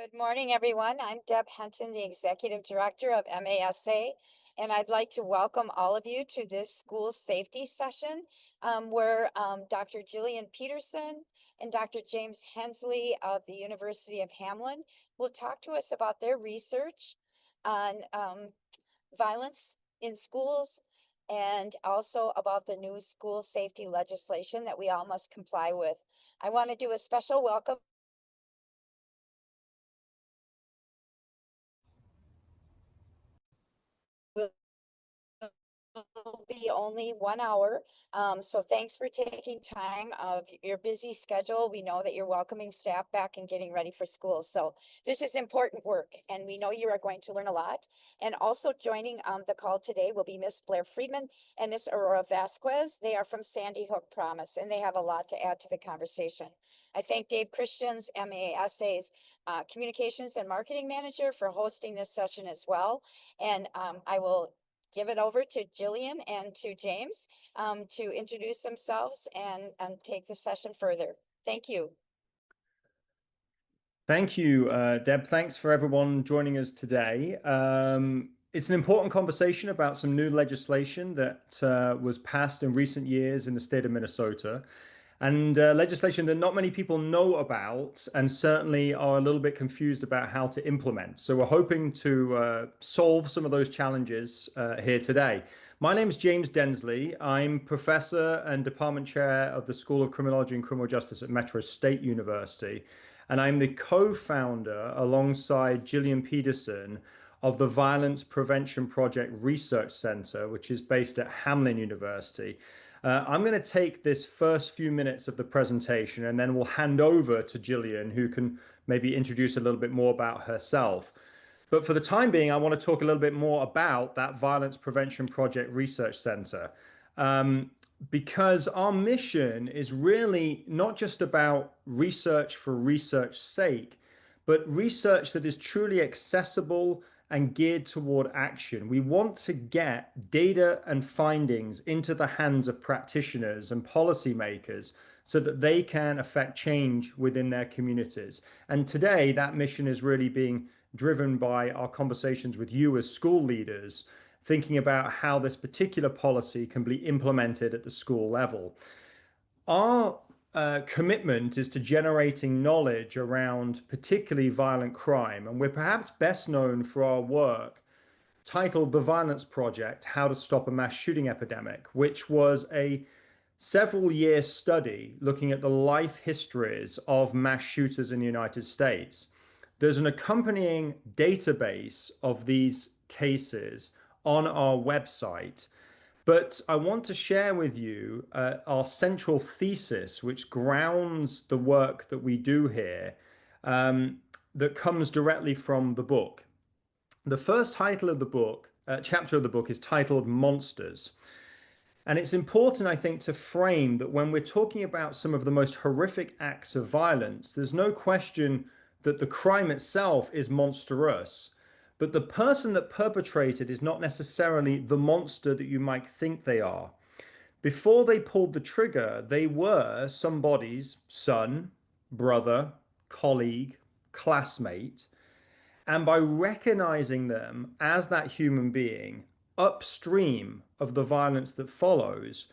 Good morning, everyone. I'm Deb Henton, the Executive Director of MASA, and I'd like to welcome all of you to this school safety session where Dr. Jillian Peterson and Dr. James Hensley of the University of Hamlin will talk to us about their research on violence in schools and also about the new school safety legislation that we all must comply with. I want to do a special welcome. Will be only 1 hour. So thanks for taking time of your busy schedule. We know that you're welcoming staff back and getting ready for school. So this is important work, and we know you are going to learn a lot. And also joining the call today will be Miss Blair Friedman and Miss Aurora Vasquez. They are from Sandy Hook Promise, and they have a lot to add to the conversation. I thank Dave Christians, MASA's Communications and Marketing Manager, for hosting this session as well. And I will give it over to Jillian and to James to introduce themselves and take the session further. Thank you. Thank you, Deb. Thanks for everyone joining us today. It's an important conversation about some new legislation that was passed in recent years in the state of Minnesota, and legislation that not many people know about and certainly are a little bit confused about how to implement. So we're hoping to solve some of those challenges here today. My name is James Densley. I'm professor and department chair of the School of Criminology and Criminal Justice at Metro State University. And I'm the co-founder, alongside Jillian Peterson, of the Violence Prevention Project Research Center, which is based at Hamlin University. I'm going to take this first few minutes of the presentation, and then we'll hand over to Jillian, who can maybe introduce a little bit more about herself. But for the time being, I want to talk a little bit more about that Violence Prevention Project Research Center, because our mission is really not just about research for research's sake, but research that is truly accessible and geared toward action. We want to get data and findings into the hands of practitioners and policymakers so that they can affect change within their communities. And today, that mission is really being driven by our conversations with you as school leaders, thinking about how this particular policy can be implemented at the school level. Our commitment is to generating knowledge around particularly violent crime, and we're perhaps best known for our work titled The Violence Project: How to Stop a Mass Shooting Epidemic, which was a several-year study looking at the life histories of mass shooters in the United States. There's an accompanying database of these cases on our website. But I want to share with you our central thesis, which grounds the work that we do here, that comes directly from the book. The first title of the book, chapter of the book, is titled Monsters. And it's important, I think, to frame that when we're talking about some of the most horrific acts of violence, there's no question that the crime itself is monstrous. But the person that perpetrated is not necessarily the monster that you might think they are. Before they pulled the trigger, they were somebody's son, brother, colleague, classmate. And by recognizing them as that human being upstream of the violence that follows,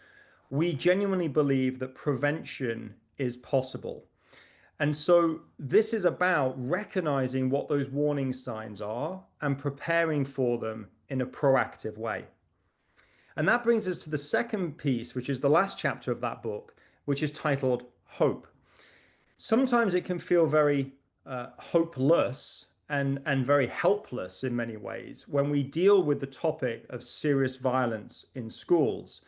we genuinely believe that prevention is possible. And so this is about recognizing what those warning signs are and preparing for them in a proactive way. And that brings us to the second piece, which is the last chapter of that book, which is titled Hope. Sometimes it can feel very hopeless and very helpless in many ways when we deal with the topic of serious violence in schools.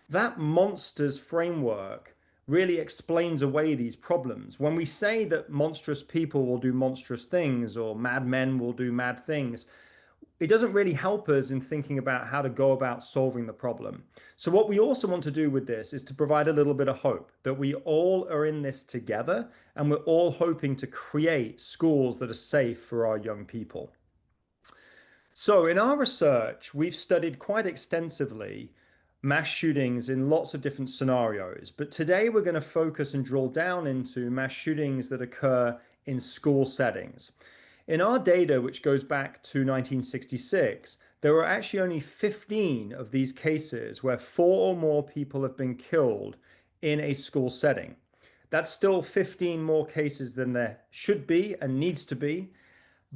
That monsters framework really explains away these problems. When we say that monstrous people will do monstrous things or mad men will do mad things, it doesn't really help us in thinking about how to go about solving the problem. So what we also want to do with this is to provide a little bit of hope that we all are in this together, and we're all hoping to create schools that are safe for our young people. So in our research, we've studied quite extensively mass shootings in lots of different scenarios. But today we're going to focus and drill down into mass shootings that occur in school settings. In our data, which goes back to 1966, there were actually only 15 of these cases where four or more people have been killed in a school setting. That's still 15 more cases than there should be and needs to be,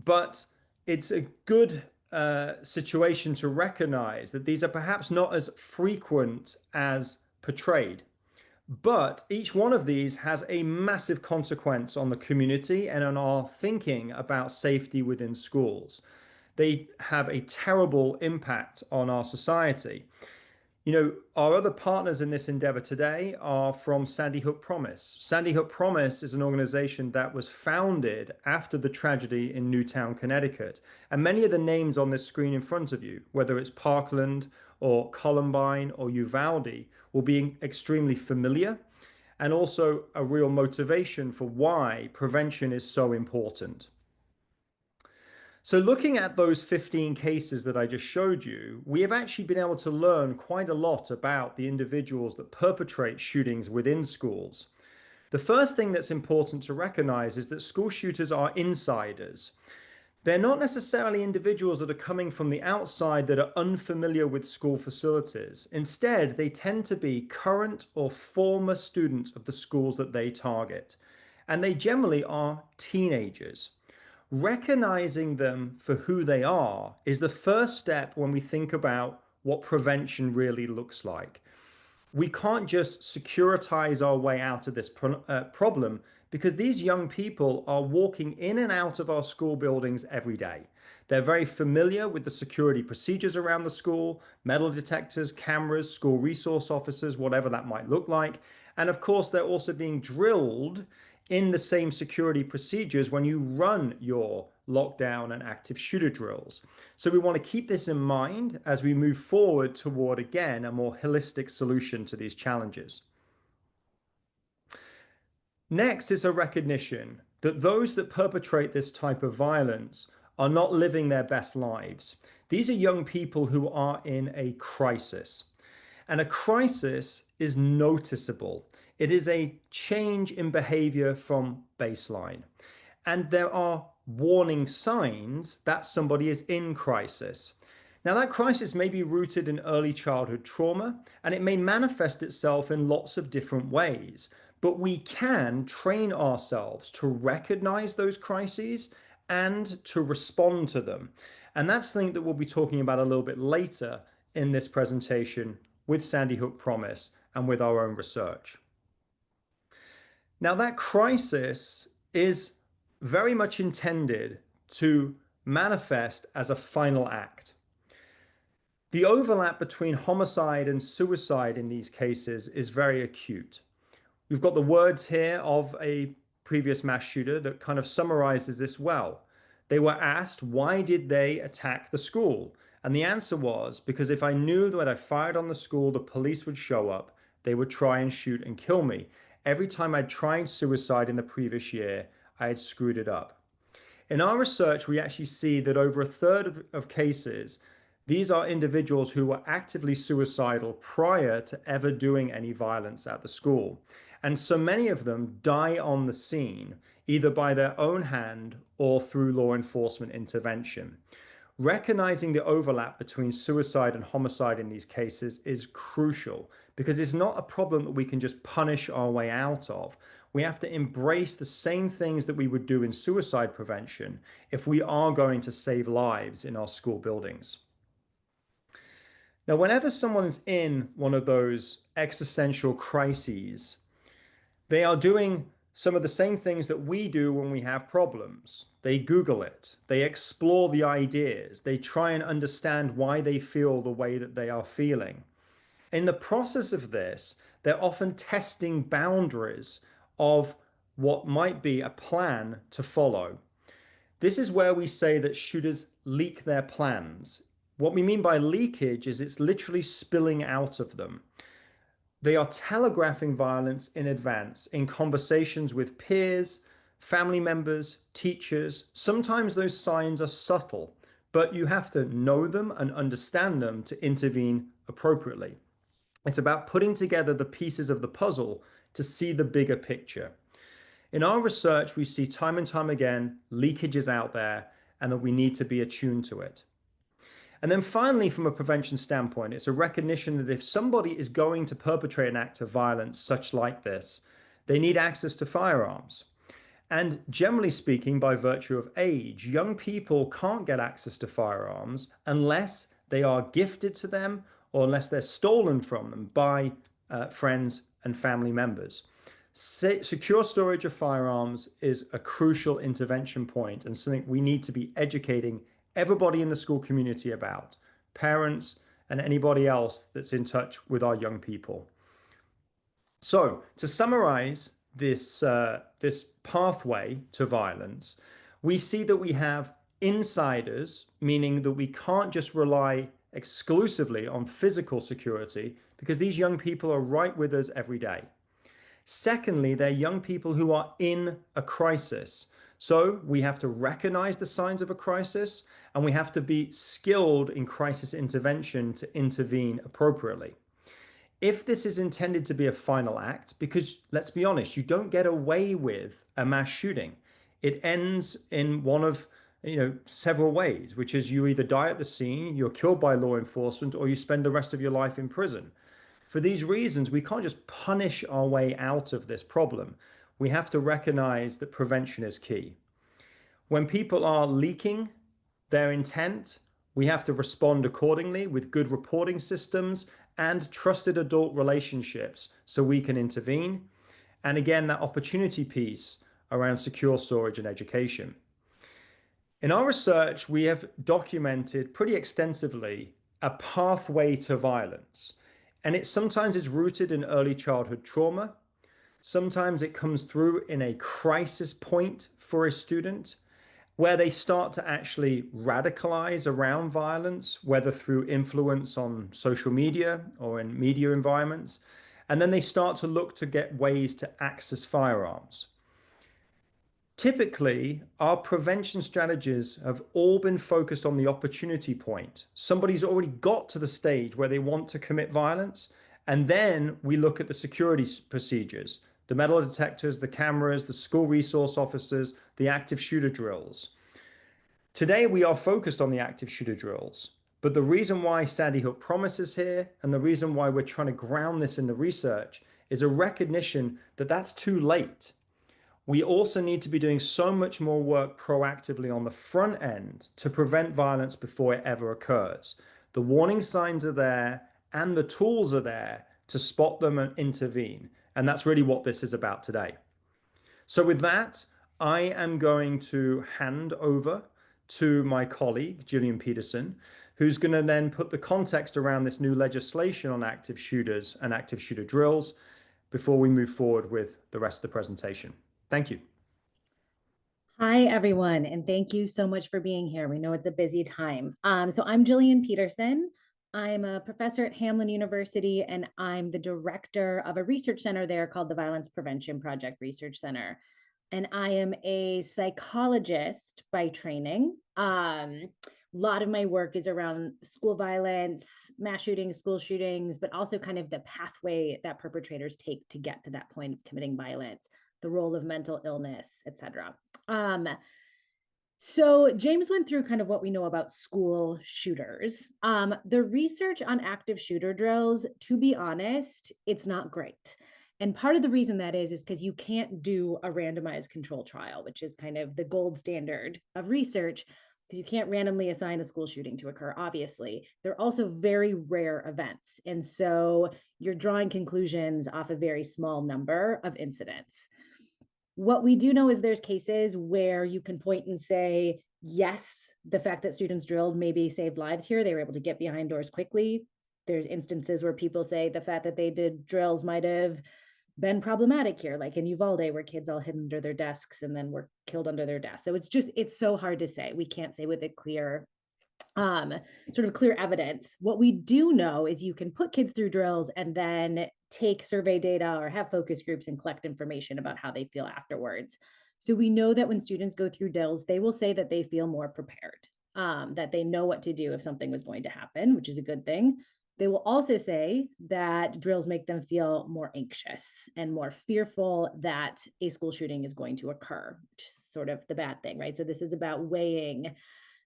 but it's a good situation to recognize that these are perhaps not as frequent as portrayed. But each one of these has a massive consequence on the community and on our thinking about safety within schools. They have a terrible impact on our society. You know, our other partners in this endeavor today are from Sandy Hook Promise. Sandy Hook Promise is an organization that was founded after the tragedy in Newtown, Connecticut. And many of the names on this screen in front of you, whether it's Parkland or Columbine or Uvalde, will be extremely familiar and also a real motivation for why prevention is so important. So looking at those 15 cases that I just showed you, we have actually been able to learn quite a lot about the individuals that perpetrate shootings within schools. The first thing that's important to recognize is that school shooters are insiders. They're not necessarily individuals that are coming from the outside that are unfamiliar with school facilities. Instead, they tend to be current or former students of the schools that they target. And they generally are teenagers. Recognizing them for who they are is the first step when we think about what prevention really looks like. We can't just securitize our way out of this problem because these young people are walking in and out of our school buildings every day. They're very familiar with the security procedures around the school, metal detectors, cameras, school resource officers, whatever that might look like. And of course, they're also being drilled in the same security procedures when you run your lockdown and active shooter drills. So we want to keep this in mind as we move forward toward, again, a more holistic solution to these challenges. Next is a recognition that those that perpetrate this type of violence are not living their best lives. These are young people who are in a crisis. And a crisis is noticeable. It is a change in behavior from baseline. And there are warning signs that somebody is in crisis. Now, that crisis may be rooted in early childhood trauma, and it may manifest itself in lots of different ways. But we can train ourselves to recognize those crises and to respond to them. And that's something that we'll be talking about a little bit later in this presentation with Sandy Hook Promise and with our own research. Now, that crisis is very much intended to manifest as a final act. The overlap between homicide and suicide in these cases is very acute. We've got the words here of a previous mass shooter that kind of summarizes this well. They were asked, why did they attack the school? And the answer was, because if I knew that I fired on the school, the police would show up, they would try and shoot and kill me. Every time I'd tried suicide in the previous year, I had screwed it up. In our research, we actually see that over a third of cases, these are individuals who were actively suicidal prior to ever doing any violence at the school. And so many of them die on the scene, either by their own hand or through law enforcement intervention. Recognizing the overlap between suicide and homicide in these cases is crucial because it's not a problem that we can just punish our way out of. We have to embrace the same things that we would do in suicide prevention if we are going to save lives in our school buildings. Now, whenever someone is in one of those existential crises, they are doing some of the same things that we do when we have problems. They Google it, they explore the ideas, they try and understand why they feel the way that they are feeling. In the process of this, they're often testing boundaries of what might be a plan to follow. This is where we say that shooters leak their plans. What we mean by leakage is it's literally spilling out of them. They are telegraphing violence in advance in conversations with peers, family members, teachers. Sometimes those signs are subtle, but you have to know them and understand them to intervene appropriately. It's about putting together the pieces of the puzzle to see the bigger picture. In our research, we see time and time again leakages out there and that we need to be attuned to it. And then finally, from a prevention standpoint, it's a recognition that if somebody is going to perpetrate an act of violence such like this, they need access to firearms. And generally speaking, by virtue of age, young people can't get access to firearms unless they are gifted to them or unless they're stolen from them by friends and family members. Secure storage of firearms is a crucial intervention point and something we need to be educating everybody in the school community about, parents and anybody else that's in touch with our young people. So to summarize this pathway to violence, we see that we have insiders, meaning that we can't just rely exclusively on physical security because these young people are right with us every day. Secondly, they're young people who are in a crisis. So we have to recognize the signs of a crisis and we have to be skilled in crisis intervention to intervene appropriately. If this is intended to be a final act, because let's be honest, you don't get away with a mass shooting. It ends in one of several ways, which is you either die at the scene, you're killed by law enforcement, or you spend the rest of your life in prison. For these reasons, we can't just punish our way out of this problem. We have to recognize that prevention is key. When people are leaking their intent, we have to respond accordingly with good reporting systems and trusted adult relationships so we can intervene. And again, that opportunity piece around secure storage and education. In our research, we have documented pretty extensively a pathway to violence. And sometimes it's rooted in early childhood trauma. Sometimes it comes through in a crisis point for a student where they start to actually radicalize around violence, whether through influence on social media or in media environments. And then they start to look to get ways to access firearms. Typically, our prevention strategies have all been focused on the opportunity point. Somebody's already got to the stage where they want to commit violence, and then we look at the security procedures, the metal detectors, the cameras, the school resource officers, the active shooter drills. Today, we are focused on the active shooter drills, but the reason why Sandy Hook Promise is here and the reason why we're trying to ground this in the research is a recognition that that's too late. We also need to be doing so much more work proactively on the front end to prevent violence before it ever occurs. The warning signs are there and the tools are there to spot them and intervene. And that's really what this is about today. So with that, I am going to hand over to my colleague, Gillian Peterson, who's going to then put the context around this new legislation on active shooters and active shooter drills before we move forward with the rest of the presentation. Thank you. Hi, everyone, and thank you so much for being here. We know it's a busy time. So I'm Gillian Peterson. I'm a professor at Hamline University, and I'm the director of a research center there called the Violence Prevention Project Research Center. And I am a psychologist by training. A lot of my work is around school violence, mass shootings, school shootings, but also kind of the pathway that perpetrators take to get to that point of committing violence, the role of mental illness, et cetera. So James went through kind of what we know about school shooters. The research on active shooter drills, to be honest, it's not great. And part of the reason that is because you can't do a randomized control trial, which is kind of the gold standard of research, because you can't randomly assign a school shooting to occur, obviously. They're also very rare events. And so you're drawing conclusions off a very small number of incidents. What we do know is there's cases where you can point and say, yes, the fact that students drilled maybe saved lives here. They were able to get behind doors quickly. There's instances where people say the fact that they did drills might have been problematic here, like in Uvalde, where kids all hid under their desks and then were killed under their desks. So it's so hard to say. We can't say with a clear sort of clear evidence. What we do know is you can put kids through drills and then take survey data or have focus groups and collect information about how they feel afterwards. So we know that when students go through drills, they will say that they feel more prepared, that they know what to do if something was going to happen, which is a good thing. They will also say that drills make them feel more anxious and more fearful that a school shooting is going to occur, which is sort of the bad thing, right? So this is about weighing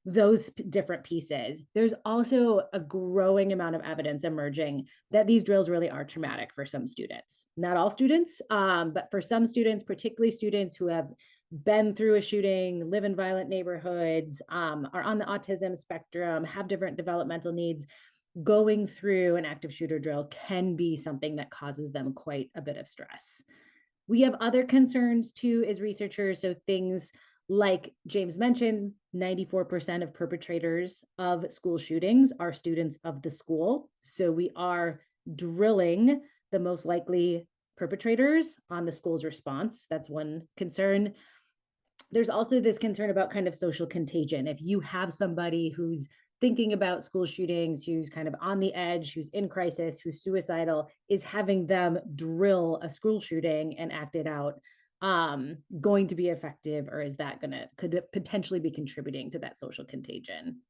those different pieces. There's also a growing amount of evidence emerging that these drills really are traumatic for some students. Not all students, but for some students, particularly students who have been through a shooting, live in violent neighborhoods, are on the autism spectrum, have different developmental needs, going through an active shooter drill can be something that causes them quite a bit of stress. We have other concerns too as researchers. So things like James mentioned, 94% of perpetrators of school shootings are students of the school. So we are drilling the most likely perpetrators on the school's response. That's one concern. There's also this concern about kind of social contagion. If you have somebody who's thinking about school shootings, who's kind of on the edge, who's in crisis, who's suicidal, is having them drill a school shooting and act it out going to be effective, or is that could it potentially be contributing to that social contagion?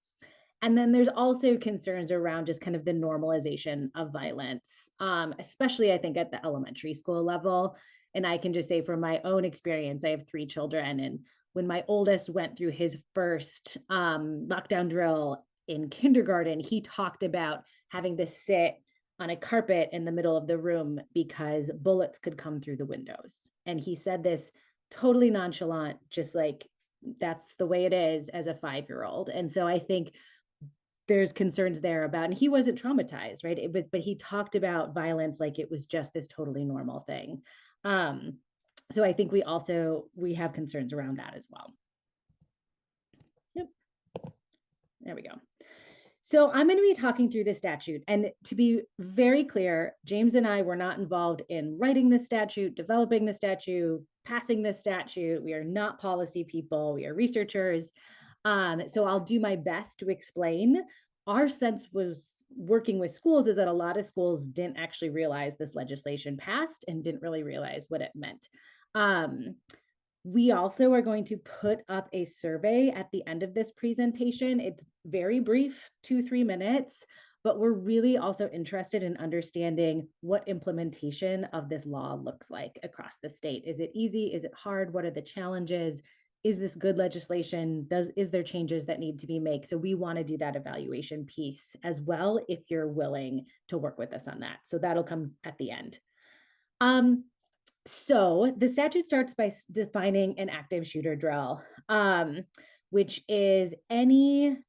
And then there's also concerns around just kind of the normalization of violence, especially I think at the elementary school level. And I can just say from my own experience, I have 3 children, and when my oldest went through his first lockdown drill in kindergarten, he talked about having to sit on a carpet in the middle of the room because bullets could come through the windows. And he said this totally nonchalant, just like that's the way it is as a 5-year-old. And so I think there's concerns there about, and he wasn't traumatized, right? But he talked about violence like it was just this totally normal thing. So I think we have concerns around that as well. Yep. There we go. So I'm going to be talking through this statute. And to be very clear, James and I were not involved in writing the statute, developing the statute, passing the statute. We are not policy people. We are researchers. So I'll do my best to explain. Our sense was working with schools is that a lot of schools didn't actually realize this legislation passed and didn't really realize what it meant. We also are going to put up a survey at the end of this presentation. It's very brief, 2-3 minutes, but we're really also interested in understanding what implementation of this law looks like across the state. Is it easy? Is it hard? What are the challenges? Is this good legislation? Is there changes that need to be made? So we want to do that evaluation piece as well, if you're willing to work with us on that. So that'll come at the end. So the statute starts by defining an active shooter drill, which is anything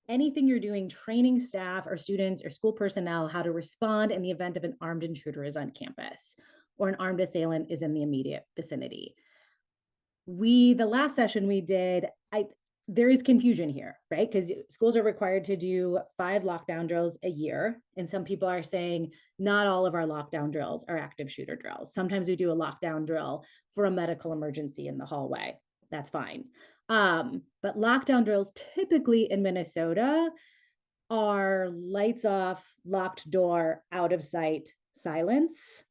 you're doing, training staff or students or school personnel how to respond in the event of an armed intruder is on campus or an armed assailant is in the immediate vicinity. The last session we did, there is confusion here, right? Because schools are required to do 5 lockdown drills a year. And some people are saying not all of our lockdown drills are active shooter drills. Sometimes we do a lockdown drill for a medical emergency in the hallway. That's fine. But lockdown drills typically in Minnesota are lights off, locked door, out of sight, silence.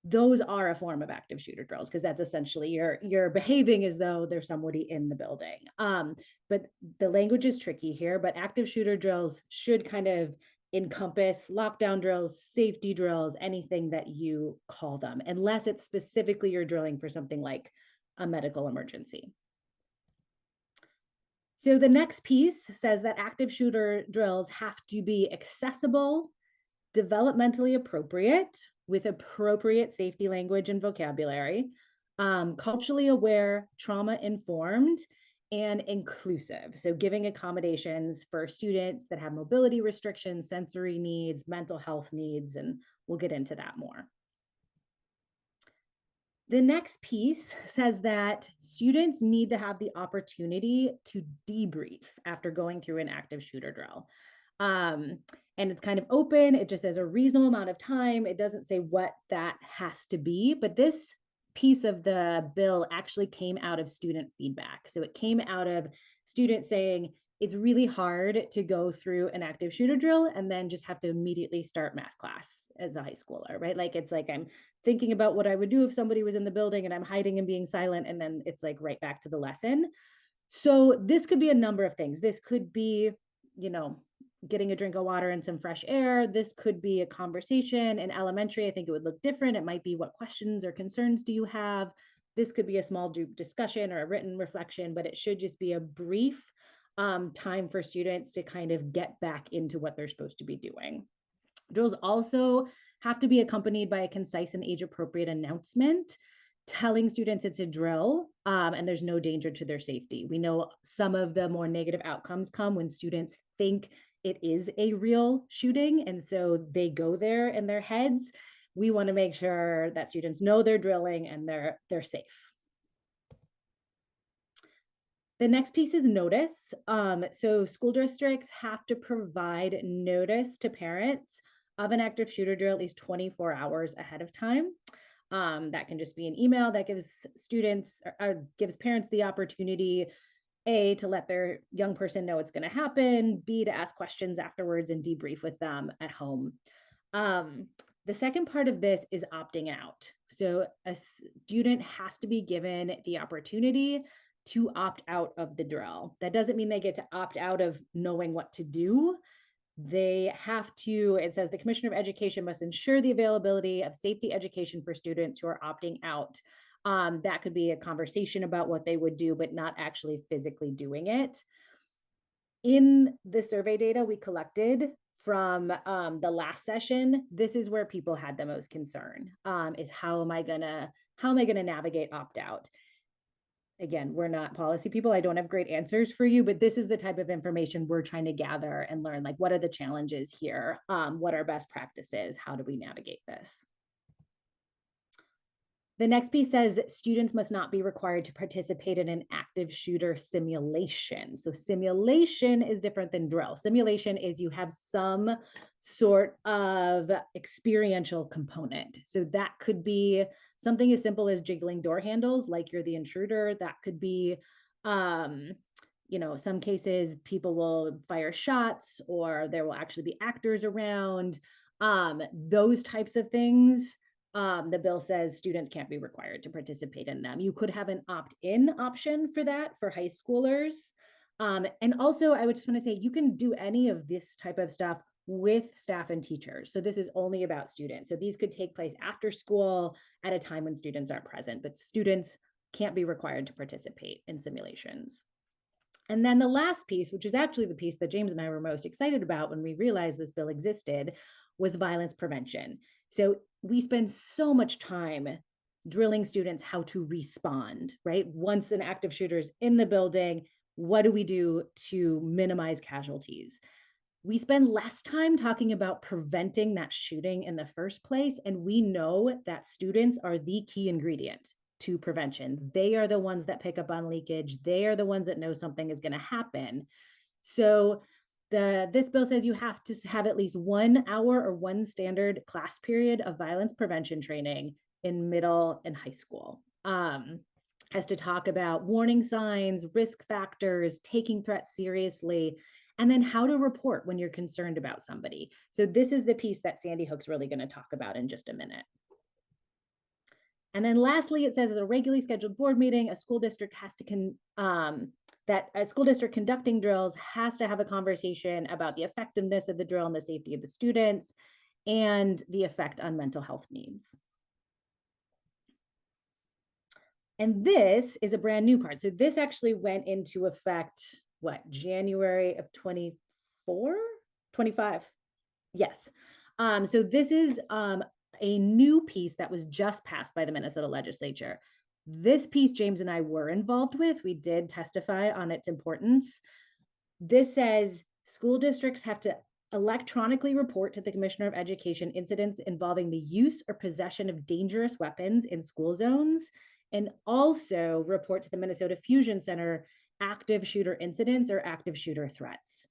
Those are a form of active shooter drills because that's essentially you're behaving as though there's somebody in the building. But the language is tricky here, but active shooter drills should kind of encompass lockdown drills, safety drills, anything that you call them, unless it's specifically you're drilling for something like a medical emergency. So the next piece says that active shooter drills have to be accessible, developmentally appropriate, with appropriate safety language and vocabulary, culturally aware, trauma-informed, and inclusive. So giving accommodations for students that have mobility restrictions, sensory needs, mental health needs, and we'll get into that more. The next piece says that students need to have the opportunity to debrief after going through an active shooter drill. And it's kind of open. It just says a reasonable amount of time. It doesn't say what that has to be, but this piece of the bill actually came out of student feedback. So it came out of students saying it's really hard to go through an active shooter drill and then just have to immediately start math class as a high schooler, right? Like it's like I'm thinking about what I would do if somebody was in the building and I'm hiding and being silent, and then it's like right back to the lesson. So this could be a number of things. This could be, getting a drink of water and some fresh air. This could be a conversation. In elementary, I think it would look different. It might be, what questions or concerns do you have? This could be a small group discussion or a written reflection, but it should just be a brief time for students to kind of get back into what they're supposed to be doing. Drills also have to be accompanied by a concise and age-appropriate announcement telling students it's a drill and there's no danger to their safety. We know some of the more negative outcomes come when students think it is a real shooting, and so they go there in their heads. We want to make sure that students know they're drilling and they're safe. The next piece is notice. So school districts have to provide notice to parents of an active shooter drill at least 24 hours ahead of time. That can just be an email that gives students or gives parents the opportunity, A, to let their young person know it's going to happen, B, to ask questions afterwards and debrief with them at home. The second part of this is opting out. So a student has to be given the opportunity to opt out of the drill. That doesn't mean they get to opt out of knowing what to do. They have to, it says the Commissioner of Education must ensure the availability of safety education for students who are opting out. That could be a conversation about what they would do, but not actually physically doing it. In the survey data we collected from the last session, this is where people had the most concern, is how am I gonna navigate opt-out? Again, we're not policy people. I don't have great answers for you, but this is the type of information we're trying to gather and learn, like, what are the challenges here? What are best practices? How do we navigate this? The next piece says students must not be required to participate in an active shooter simulation. So simulation is different than drill. Simulation is you have some sort of experiential component. So that could be something as simple as jiggling door handles, like you're the intruder. That could be, some cases people will fire shots, or there will actually be actors around. Those types of things. The bill says students can't be required to participate in them. You could have an opt-in option for that for high schoolers. And also, I would just want to say, you can do any of this type of stuff with staff and teachers. So this is only about students. So these could take place after school at a time when students aren't present, but students can't be required to participate in simulations. And then the last piece, which is actually the piece that James and I were most excited about when we realized this bill existed, was violence prevention. So we spend so much time drilling students how to respond, right? Once an active shooter is in the building, what do we do to minimize casualties? We spend less time talking about preventing that shooting in the first place. And we know that students are the key ingredient to prevention. They are the ones that pick up on leakage. They are the ones that know something is going to happen. So this bill says you have to have at least 1 hour or one standard class period of violence prevention training in middle and high school. Has to talk about warning signs, risk factors, taking threats seriously, and then how to report when you're concerned about somebody. So this is the piece that Sandy Hook's really going to talk about in just a minute. And then lastly, it says at a regularly scheduled board meeting, a school district has to that a school district conducting drills has to have a conversation about the effectiveness of the drill and the safety of the students and the effect on mental health needs. And this is a brand new part. So this actually went into effect, January of 25? Yes. So this is a new piece that was just passed by the Minnesota legislature. This piece James and I were involved with. We did testify on its importance. This says school districts have to electronically report to the Commissioner of Education incidents involving the use or possession of dangerous weapons in school zones, and also report to the Minnesota Fusion Center active shooter incidents or active shooter threats.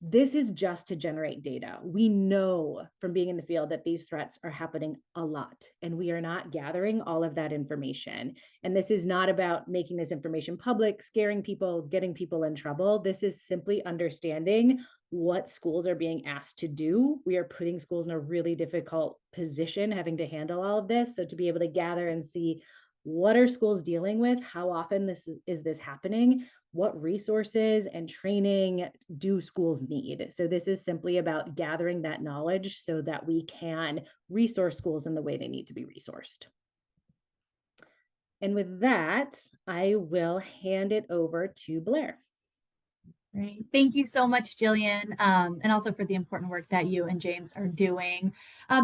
This is just to generate data. We know from being in the field that these threats are happening a lot, and we are not gathering all of that information. And this is not about making this information public, scaring people, getting people in trouble. This is simply understanding what schools are being asked to do. We are putting schools in a really difficult position having to handle all of this. So to be able to gather and see What are schools dealing with? How often is this happening? What resources and training do schools need? So this is simply about gathering that knowledge so that we can resource schools in the way they need to be resourced. And with that, I will hand it over to Blair. Great. Thank you so much, Jillian, and also for the important work that you and James are doing.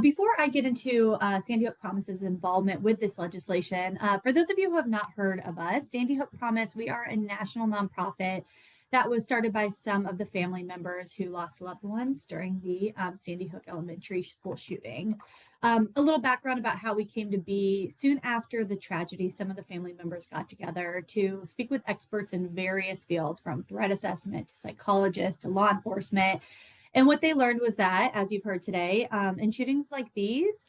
Before I get into Sandy Hook Promise's involvement with this legislation, for those of you who have not heard of us, Sandy Hook Promise, we are a national nonprofit that was started by some of the family members who lost loved ones during the Sandy Hook Elementary School shooting. A little background about how we came to be. Soon after the tragedy, some of the family members got together to speak with experts in various fields, from threat assessment to psychologists to law enforcement. And what they learned was that, as you've heard today, in shootings like these,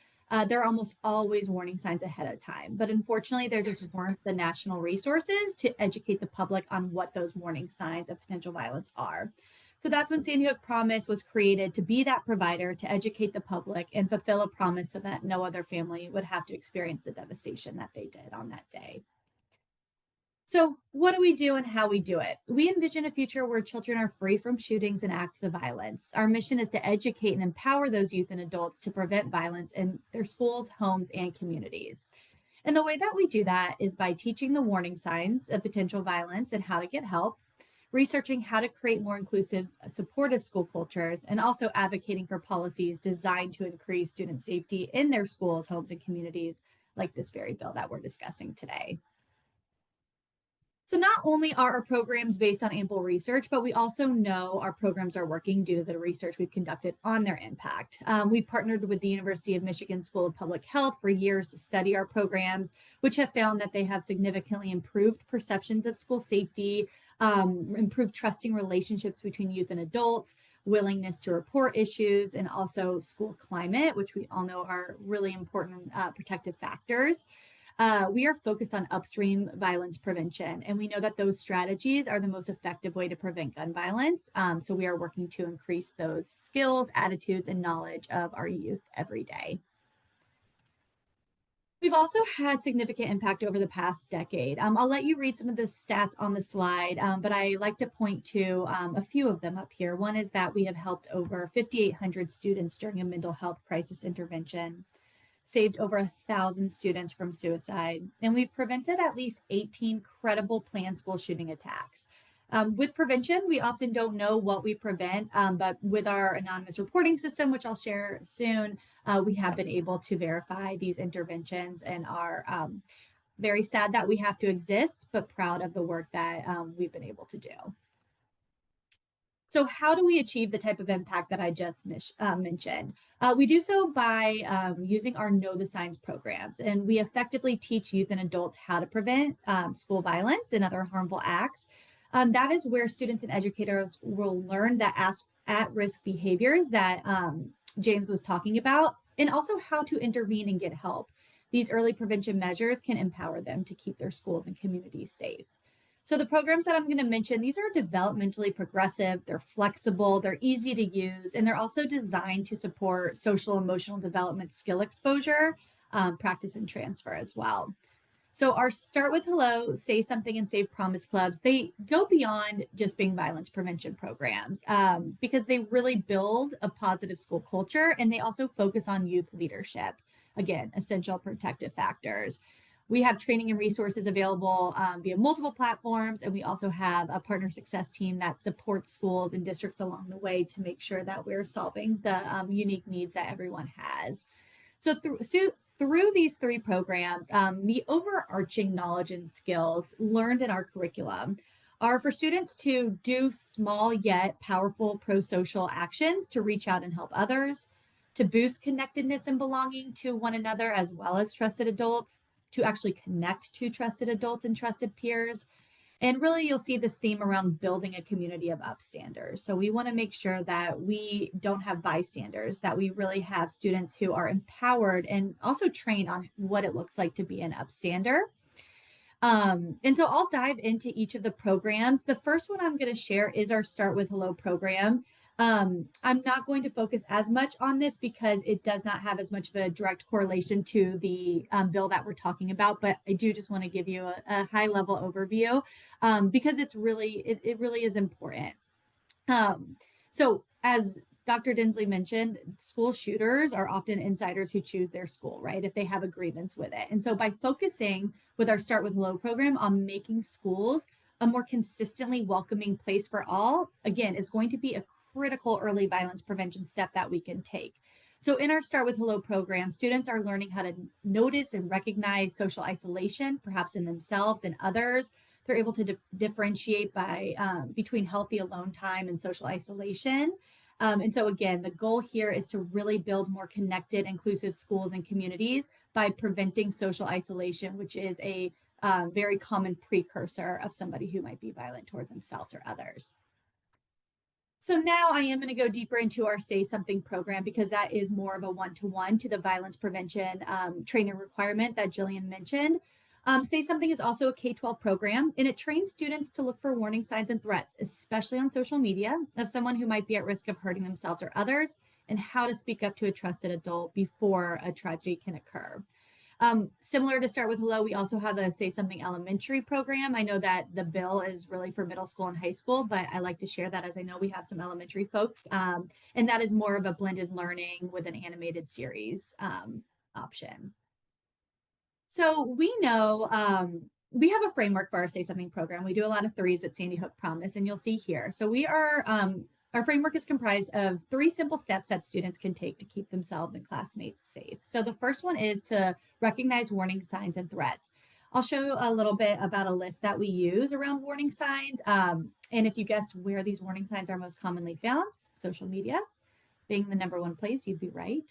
there are almost always warning signs ahead of time. But unfortunately, there just weren't the national resources to educate the public on what those warning signs of potential violence are. So that's when Sandy Hook Promise was created, to be that provider, to educate the public and fulfill a promise so that no other family would have to experience the devastation that they did on that day. So what do we do and how we do it? We envision a future where children are free from shootings and acts of violence. Our mission is to educate and empower those youth and adults to prevent violence in their schools, homes, and communities. And the way that we do that is by teaching the warning signs of potential violence and how to get help, researching how to create more inclusive, supportive school cultures, and also advocating for policies designed to increase student safety in their schools, homes, and communities, like this very bill that we're discussing today. So not only are our programs based on ample research, but we also know our programs are working due to the research we've conducted on their impact. We've partnered with the University of Michigan School of Public Health for years to study our programs, which have found that they have significantly improved perceptions of school safety, improved trusting relationships between youth and adults, willingness to report issues, and also school climate, which we all know are really important protective factors. We are focused on upstream violence prevention, and we know that those strategies are the most effective way to prevent gun violence. So we are working to increase those skills, attitudes, and knowledge of our youth every day. We've also had significant impact over the past decade. I'll let you read some of the stats on the slide, but I like to point to a few of them up here. One is that we have helped over 5,800 students during a mental health crisis intervention, saved over 1,000 students from suicide, and we've prevented at least 18 credible planned school shooting attacks. With prevention, we often don't know what we prevent, but with our anonymous reporting system, which I'll share soon, we have been able to verify these interventions and are very sad that we have to exist, but proud of the work that we've been able to do. So how do we achieve the type of impact that I just mentioned? We do so by using our Know the Signs programs, and we effectively teach youth and adults how to prevent school violence and other harmful acts. That is where students and educators will learn that at-risk behaviors that James was talking about, and also how to intervene and get help. These early prevention measures can empower them to keep their schools and communities safe. So the programs that I'm going to mention, these are developmentally progressive, they're flexible, they're easy to use, and they're also designed to support social emotional development, skill exposure, practice and transfer as well. So our Start with Hello, Say Something, and Save Promise clubs, they go beyond just being violence prevention programs because they really build a positive school culture, and they also focus on youth leadership. Again, essential protective factors. We have training and resources available via multiple platforms, and we also have a partner success team that supports schools and districts along the way to make sure that we're solving the unique needs that everyone has. So through these three programs, the overarching knowledge and skills learned in our curriculum are for students to do small yet powerful pro-social actions to reach out and help others, to boost connectedness and belonging to one another as well as trusted adults, to actually connect to trusted adults and trusted peers. And really, you'll see this theme around building a community of upstanders. So we want to make sure that we don't have bystanders, that we really have students who are empowered and also trained on what it looks like to be an upstander. And so I'll dive into each of the programs. The first one I'm going to share is our Start with Hello program. I'm not going to focus as much on this because it does not have as much of a direct correlation to the bill that we're talking about, but I do just want to give you a high level overview because it really is important. So as Dr. Dinsley mentioned, school shooters are often insiders who choose their school, right? If they have a grievance with it. And so by focusing with our Start with Hello program on making schools a more consistently welcoming place for all, again, is going to be a critical early violence prevention step that we can take. So in our Start with Hello program, students are learning how to notice and recognize social isolation, perhaps in themselves and others. They're able to differentiate between healthy alone time and social isolation. And so again, the goal here is to really build more connected, inclusive schools and communities by preventing social isolation, which is a very common precursor of somebody who might be violent towards themselves or others. So now I am going to go deeper into our Say Something program because that is more of a one-to-one to the violence prevention training requirement that Jillian mentioned. Say Something is also a K-12 program, and it trains students to look for warning signs and threats, especially on social media, of someone who might be at risk of hurting themselves or others, and how to speak up to a trusted adult before a tragedy can occur. Similar to Start with Hello, we also have a Say Something elementary program. I know that the bill is really for middle school and high school, but I like to share that as I know we have some elementary folks, and that is more of a blended learning with an animated series option. So we know we have a framework for our Say Something program. We do a lot of threes at Sandy Hook Promise, and you'll see here. So we are, our framework is comprised of 3 simple steps that students can take to keep themselves and classmates safe. So the first one is to recognize warning signs and threats. I'll show you a little bit about a list that we use around warning signs. And if you guessed where these warning signs are most commonly found, social media being the #1 place, you'd be right.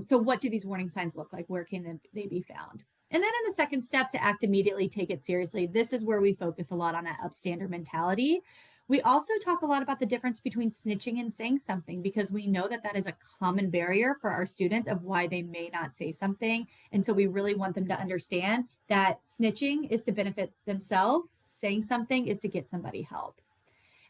So what do these warning signs look like? Where can they be found? And then in the second step, to act immediately, take it seriously. This is where we focus a lot on that upstander mentality. We also talk a lot about the difference between snitching and saying something because we know that that is a common barrier for our students of why they may not say something. And so we really want them to understand that snitching is to benefit themselves, saying something is to get somebody help.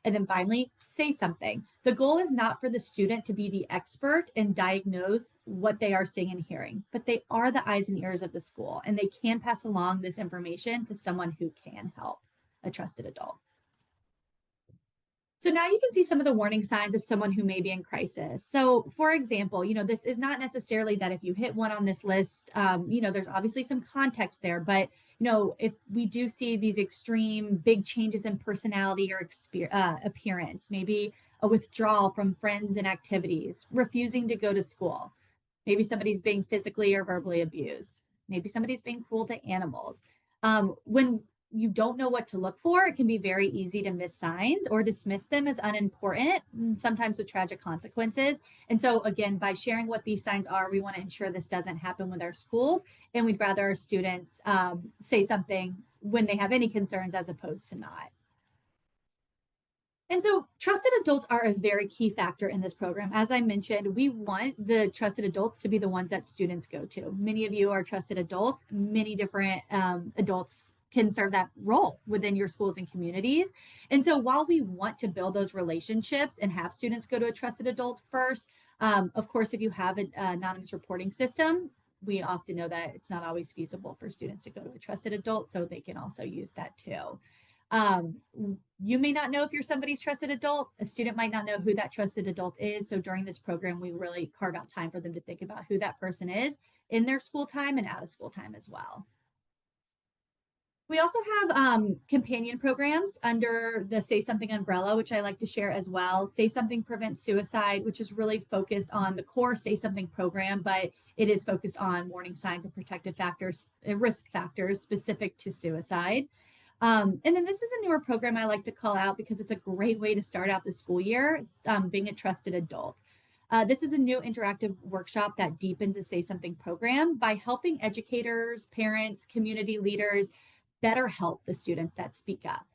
And then finally, say something. The goal is not for the student to be the expert and diagnose what they are seeing and hearing, but they are the eyes and ears of the school, and they can pass along this information to someone who can help, a trusted adult. So now you can see some of the warning signs of someone who may be in crisis. So for example, this is not necessarily that if you hit one on this list, there's obviously some context there, but if we do see these extreme big changes in personality or appearance, maybe a withdrawal from friends and activities, refusing to go to school, maybe somebody's being physically or verbally abused, maybe somebody's being cruel to animals. When you don't know what to look for, it can be very easy to miss signs or dismiss them as unimportant, sometimes with tragic consequences. And so again, by sharing what these signs are, we want to ensure this doesn't happen with our schools. And we'd rather our students say something when they have any concerns as opposed to not. And so trusted adults are a very key factor in this program. As I mentioned, we want the trusted adults to be the ones that students go to. Many of you are trusted adults. Many different adults can serve that role within your schools and communities. And so while we want to build those relationships and have students go to a trusted adult first, of course, if you have an anonymous reporting system, we often know that it's not always feasible for students to go to a trusted adult, so they can also use that too. You may not know if you're somebody's trusted adult. A student might not know who that trusted adult is. So during this program, we really carve out time for them to think about who that person is in their school time and out of school time as well. We also have companion programs under the Say Something umbrella, which I like to share as well. Say Something Prevents Suicide, which is really focused on the core Say Something program, but it is focused on warning signs and protective factors, risk factors specific to suicide. And then this is a newer program I like to call out because it's a great way to start out the school year, being a trusted adult. This is a new interactive workshop that deepens the Say Something program by helping educators, parents, community leaders better help the students that speak up.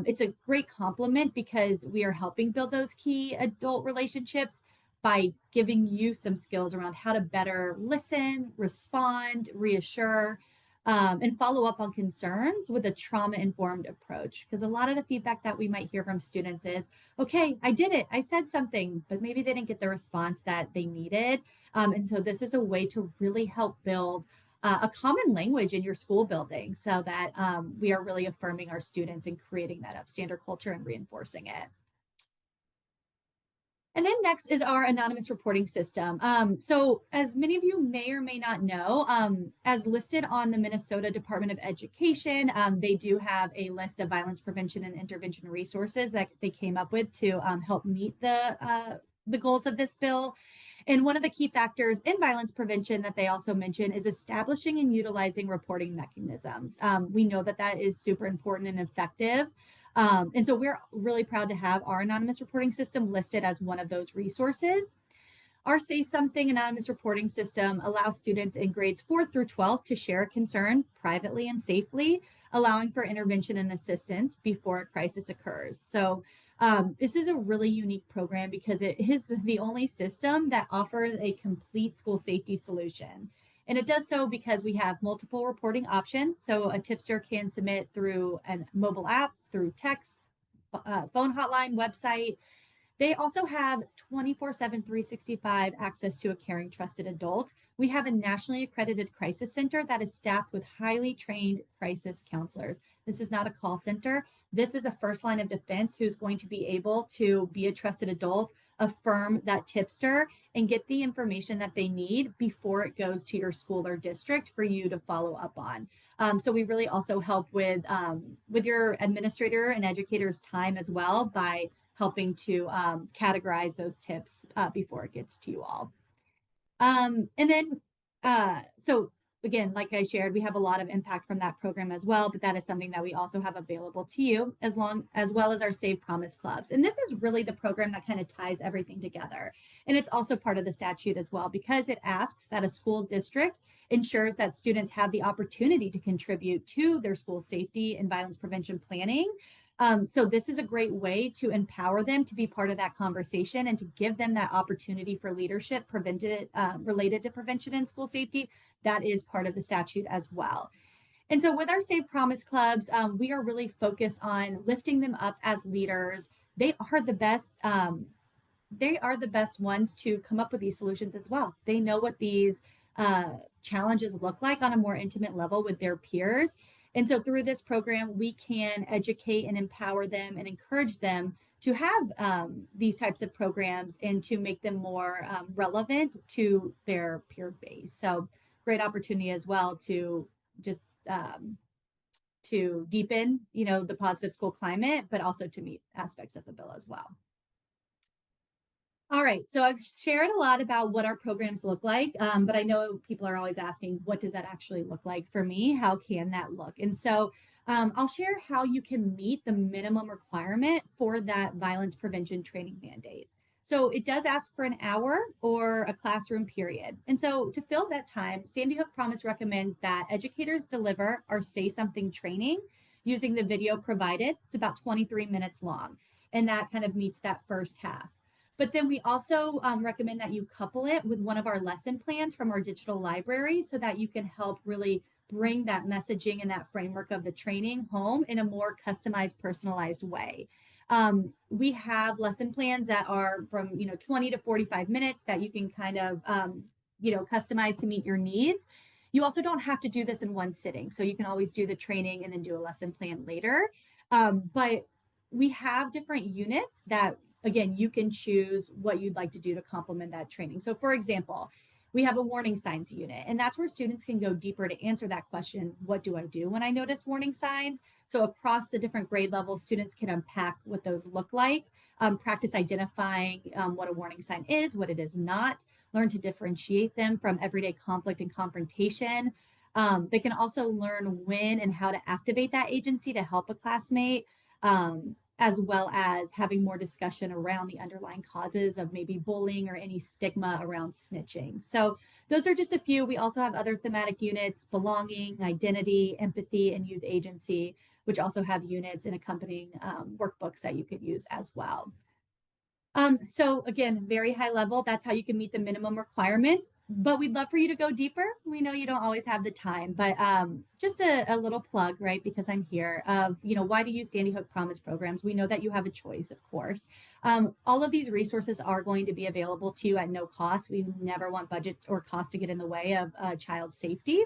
It's a great compliment because we are helping build those key adult relationships by giving you some skills around how to better listen, respond, reassure. and follow up on concerns with a trauma-informed approach. Because a lot of the feedback that we might hear from students is, okay, I did it, I said something, but maybe they didn't get the response that they needed. And so this is a way to really help build a common language in your school building so that we are really affirming our students and creating that upstander culture and reinforcing it. And then next is our anonymous reporting system. So as many of you may or may not know, as listed on the Minnesota Department of Education, they do have a list of violence prevention and intervention resources that they came up with to help meet the goals of this bill. And one of the key factors in violence prevention that they also mention is establishing and utilizing reporting mechanisms. We know that that is super important and effective. And so we're really proud to have our anonymous reporting system listed as one of those resources. Our Say Something anonymous reporting system allows students in grades 4th through 12th to share a concern privately and safely, allowing for intervention and assistance before a crisis occurs. So this is a really unique program because it is the only system that offers a complete school safety solution. And it does so because we have multiple reporting options. So a tipster can submit through a mobile app, through text, phone hotline, website. They also have 24/7, 365 access to a caring, trusted adult. We have a nationally accredited crisis center that is staffed with highly trained crisis counselors. This is not a call center. This is a first line of defense who's going to be able to be a trusted adult, affirm that tipster, and get the information that they need before it goes to your school or district for you to follow up on. So we really also help with your administrator and educator's time as well by helping to categorize those tips before it gets to you all. And then, so again, like I shared, we have a lot of impact from that program as well, but that is something that we also have available to you as well as our Save Promise clubs. And this is really the program that kind of ties everything together. And it's also part of the statute as well, because it asks that a school district ensures that students have the opportunity to contribute to their school safety and violence prevention planning. So this is a great way to empower them to be part of that conversation and to give them that opportunity for leadership related to prevention and school safety. That is part of the statute as well. And so with our Save Promise clubs, we are really focused on lifting them up as leaders. They are the best. They are the best ones to come up with these solutions as well. They know what these challenges look like on a more intimate level with their peers. And so through this program, we can educate and empower them and encourage them to have these types of programs and to make them more relevant to their peer base. So great opportunity as well to just to deepen, the positive school climate, but also to meet aspects of the bill as well. All right, so I've shared a lot about what our programs look like, but I know people are always asking, what does that actually look like for me? How can that look? And so I'll share how you can meet the minimum requirement for that violence prevention training mandate. So it does ask for an hour or a classroom period. And so to fill that time, Sandy Hook Promise recommends that educators deliver our Say Something training using the video provided. It's about 23 minutes long, and that kind of meets that first half. But then we also recommend that you couple it with one of our lesson plans from our digital library so that you can help really bring that messaging and that framework of the training home in a more customized, personalized way. We have lesson plans that are from 20 to 45 minutes that you can kind of customize to meet your needs. You also don't have to do this in one sitting, so you can always do the training and then do a lesson plan later. But we have different units that, again, you can choose what you'd like to do to complement that training. So for example, we have a warning signs unit, and that's where students can go deeper to answer that question, what do I do when I notice warning signs? So across the different grade levels, students can unpack what those look like, practice identifying what a warning sign is, what it is not, learn to differentiate them from everyday conflict and confrontation. They can also learn when and how to activate that agency to help a classmate, as well as having more discussion around the underlying causes of maybe bullying or any stigma around snitching. So those are just a few. We also have other thematic units: belonging, identity, empathy, and youth agency, which also have units and accompanying workbooks that you could use as well. So again, very high level, that's how you can meet the minimum requirements, but we'd love for you to go deeper. We know you don't always have the time, but just a little plug, right? Because I'm here of, why do you use Sandy Hook Promise programs? We know that you have a choice, of course. All of these resources are going to be available to you at no cost. We never want budget or cost to get in the way of child safety.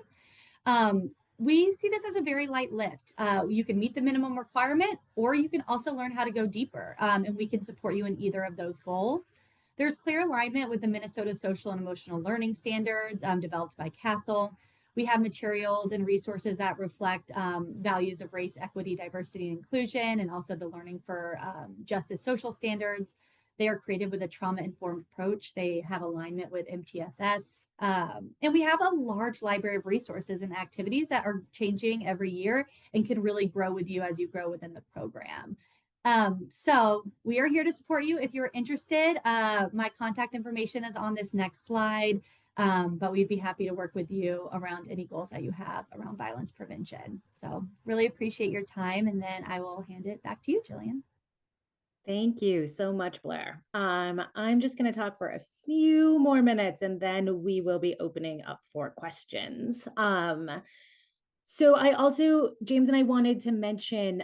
We see this as a very light lift. You can meet the minimum requirement, or you can also learn how to go deeper, and we can support you in either of those goals. There's clear alignment with the Minnesota Social and Emotional Learning Standards developed by CASEL. We have materials and resources that reflect values of race, equity, diversity, and inclusion, and also the Learning for Justice social standards. They are created with a trauma-informed approach. They have alignment with MTSS. And we have a large library of resources and activities that are changing every year and can really grow with you as you grow within the program. So we are here to support you. If you're interested, my contact information is on this next slide, but we'd be happy to work with you around any goals that you have around violence prevention. So really appreciate your time. And then I will hand it back to you, Jillian. Thank you so much, Blair. I'm just going to talk for a few more minutes and then we will be opening up for questions. So I also, James and I wanted to mention,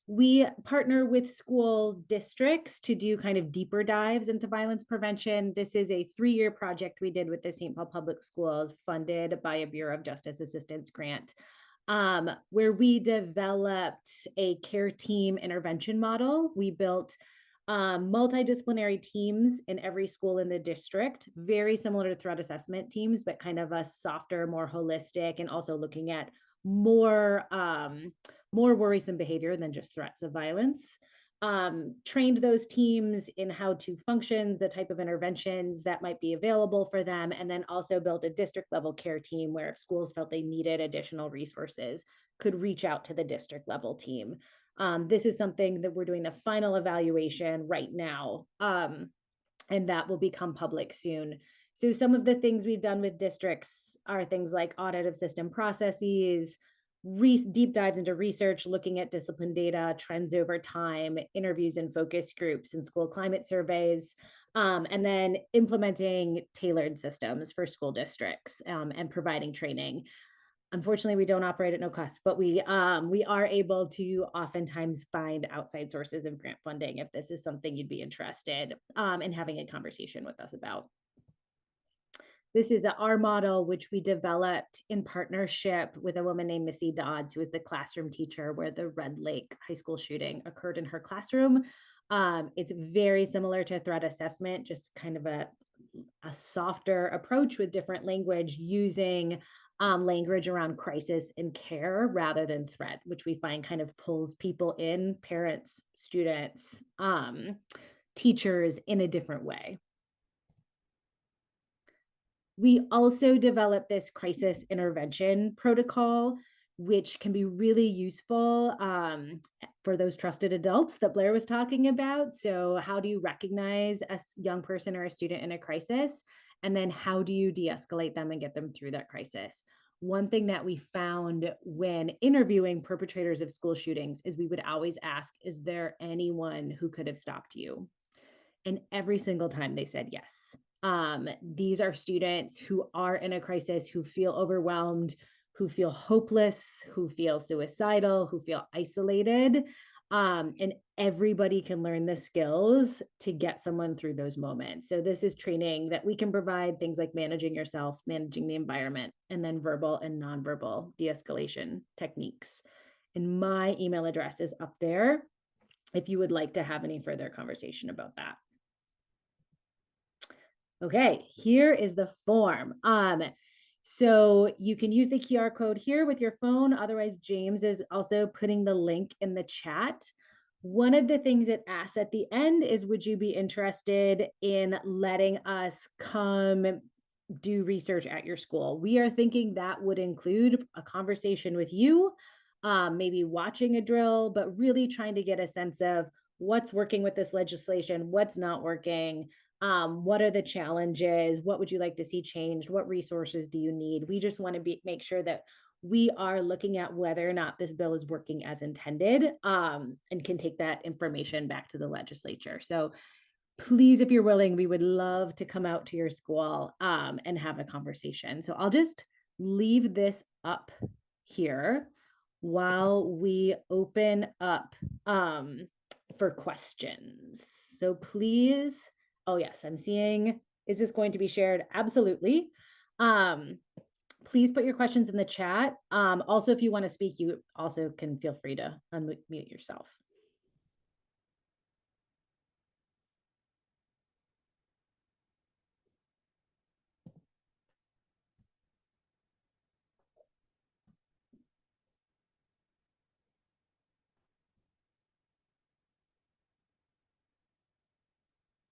we partner with school districts to do kind of deeper dives into violence prevention. This is a 3-year project we did with the St. Paul Public Schools, funded by a Bureau of Justice Assistance grant, where we developed a care team intervention model. We built multidisciplinary teams in every school in the district, very similar to threat assessment teams, but kind of a softer, more holistic, and also looking at more worrisome behavior than just threats of violence. Trained those teams in how to functions, the type of interventions that might be available for them, and then also built a district level care team where if schools felt they needed additional resources, could reach out to the district level team. This is something that we're doing the final evaluation right now, and that will become public soon. So some of the things we've done with districts are things like audit of system processes, deep dives into research, looking at discipline data, trends over time, interviews and focus groups and school climate surveys, and then implementing tailored systems for school districts and providing training. Unfortunately, we don't operate at no cost, but we are able to oftentimes find outside sources of grant funding if this is something you'd be interested in having a conversation with us about. This is our model, which we developed in partnership with a woman named Missy Dodds, who is the classroom teacher where the Red Lake High School shooting occurred in her classroom. It's very similar to threat assessment, just kind of a softer approach with different language, using language around crisis and care rather than threat, which we find kind of pulls people in, parents, students, teachers, in a different way. We also developed this crisis intervention protocol, which can be really useful for those trusted adults that Blair was talking about. So how do you recognize a young person or a student in a crisis? And then how do you de-escalate them and get them through that crisis? One thing that we found when interviewing perpetrators of school shootings is we would always ask, is there anyone who could have stopped you? And every single time they said yes. These are students who are in a crisis, who feel overwhelmed, who feel hopeless, who feel suicidal, who feel isolated. And everybody can learn the skills to get someone through those moments. So this is training that we can provide, things like managing yourself, managing the environment, and then verbal and nonverbal de-escalation techniques. And my email address is up there if you would like to have any further conversation about that. Okay, here is the form. So you can use the QR code here with your phone. Otherwise, James is also putting the link in the chat. One of the things it asks at the end is, would you be interested in letting us come do research at your school? We are thinking that would include a conversation with you, maybe watching a drill, but really trying to get a sense of what's working with this legislation, what's not working, what are the challenges, what would you like to see changed, what resources do you need? We just want to make sure that we are looking at whether or not this bill is working as intended, and can take that information back to the legislature. So please, if you're willing, we would love to come out to your school and have a conversation. So I'll just leave this up here while we open up for questions. So please, oh yes, I'm seeing, is this going to be shared? Absolutely. Please put your questions in the chat. Also, if you want to speak, you also can feel free to unmute yourself.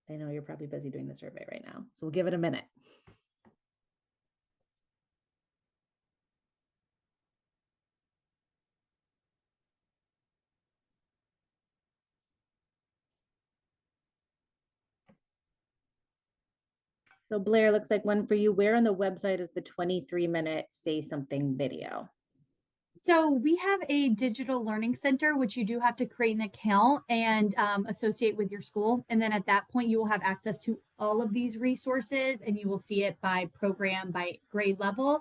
I know you're probably busy doing the survey right now, so we'll give it a minute. So Blair, looks like one for you. Where on the website is the 23-minute Say Something video? So we have a digital learning center, which you do have to create an account and associate with your school. And then at that point, you will have access to all of these resources and you will see it by program, by grade level.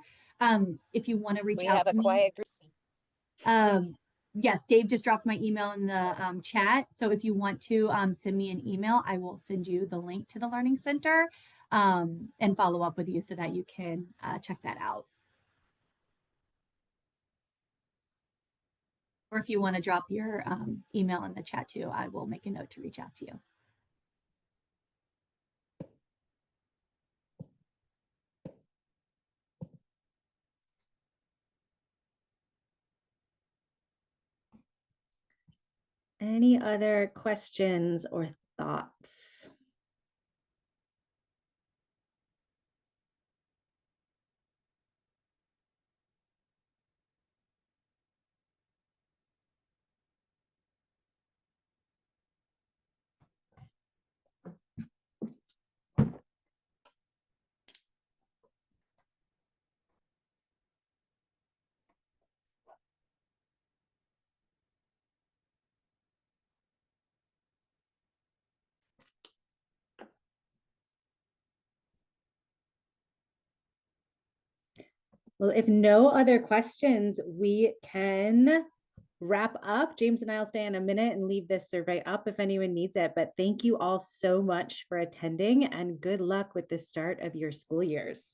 If you want to reach out to me. We have a quiet group. Yes, Dave just dropped my email in the chat. So if you want to send me an email, I will send you the link to the Learning Center and follow up with you so that you can check that out. Or if you want to drop your email in the chat too, I will make a note to reach out to you. Any other questions or thoughts? Well, if no other questions, we can wrap up. James and I will stay in a minute and leave this survey up if anyone needs it. But thank you all so much for attending and good luck with the start of your school years.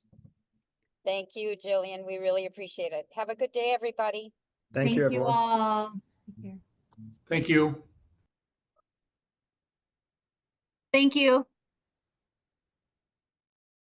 Thank you, Jillian. We really appreciate it. Have a good day, everybody. Thank you, everyone. All. Thank you. Thank you.